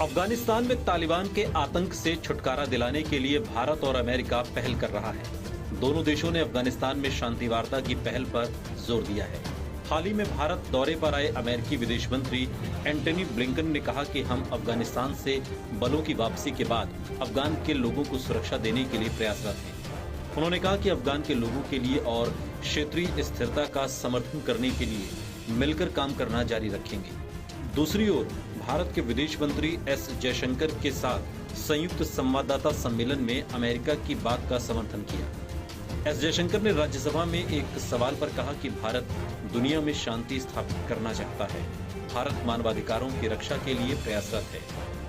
अफगानिस्तान में तालिबान के आतंक से छुटकारा दिलाने के लिए भारत और अमेरिका पहल कर रहा है। दोनों देशों ने अफगानिस्तान में शांति वार्ता की पहल पर जोर दिया है। हाल ही में भारत दौरे पर आए अमेरिकी विदेश मंत्री एंटनी ब्लिंकन ने कहा कि हम अफगानिस्तान से बलों की वापसी के बाद अफगान के लोगों को सुरक्षा देने के लिए प्रयासरत हैं। उन्होंने कहा कि अफगान के लोगों के लिए और क्षेत्रीय स्थिरता का समर्थन करने के लिए मिलकर काम करना जारी रखेंगे। दूसरी ओर भारत के विदेश मंत्री एस जयशंकर के साथ संयुक्त संवाददाता सम्मेलन में अमेरिका की बात का समर्थन किया। एस जयशंकर ने राज्यसभा में एक सवाल पर कहा कि भारत दुनिया में शांति स्थापित करना चाहता है। भारत मानवाधिकारों की रक्षा के लिए प्रयासरत है।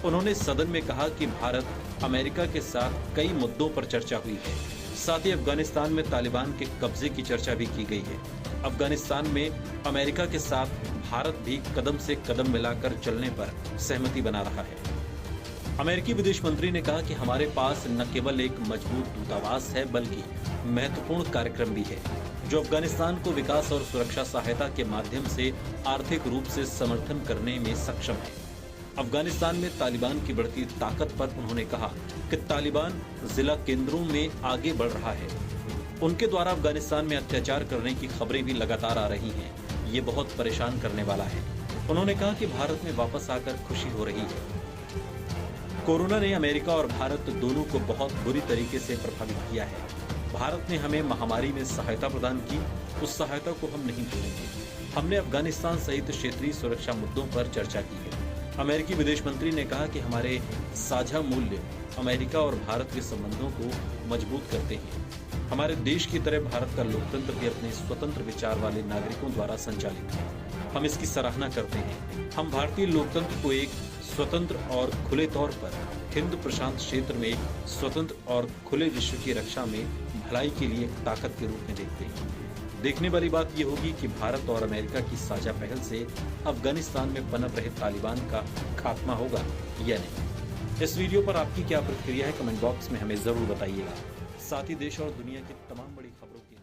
उन्होंने सदन में कहा कि भारत अमेरिका के साथ कई मुद्दों पर चर्चा हुई है। साथ ही अफगानिस्तान में तालिबान के कब्जे की चर्चा भी की गई है। अफगानिस्तान में अमेरिका के साथ भारत भी कदम से कदम मिलाकर चलने पर सहमति बना रहा है। अमेरिकी विदेश मंत्री ने कहा कि हमारे पास न केवल एक मजबूत दूतावास है बल्कि महत्वपूर्ण कार्यक्रम भी है जो अफगानिस्तान को विकास और सुरक्षा सहायता के माध्यम से आर्थिक रूप से समर्थन करने में सक्षम है। अफगानिस्तान में तालिबान की बढ़ती ताकत पर उन्होंने कहा कि तालिबान जिला केंद्रों में आगे बढ़ रहा है। उनके द्वारा अफगानिस्तान में अत्याचार करने की खबरें भी लगातार आ रही हैं। ये बहुत परेशान करने वाला है। उन्होंने कहा कि भारत में वापस आकर खुशी हो रही है। कोरोना ने अमेरिका और भारत दोनों को बहुत बुरी तरीके से प्रभावित किया है। भारत ने हमें महामारी में सहायता प्रदान की, उस सहायता को हम नहीं भूलेंगे। हमने अफगानिस्तान सहित क्षेत्रीय सुरक्षा मुद्दों पर चर्चा की है। अमेरिकी विदेश मंत्री ने कहा कि हमारे साझा मूल्य अमेरिका और भारत के संबंधों को मजबूत करते हैं। हमारे देश की तरह भारत का लोकतंत्र भी अपने स्वतंत्र विचार वाले नागरिकों द्वारा संचालित है। हम इसकी सराहना करते हैं। हम भारतीय लोकतंत्र को एक स्वतंत्र और खुले तौर पर हिंद प्रशांत क्षेत्र में एक स्वतंत्र और खुले विश्व की रक्षा में भलाई के लिए एक ताकत के रूप में देखते हैं। देखने वाली बात यह होगी कि भारत और अमेरिका की साझा पहल से अफगानिस्तान में पनप रहे तालिबान का खात्मा होगा या नहीं। इस वीडियो पर आपकी क्या प्रतिक्रिया है, कमेंट बॉक्स में हमें जरूर बताइएगा। साथ ही देश और दुनिया की तमाम बड़ी खबरों की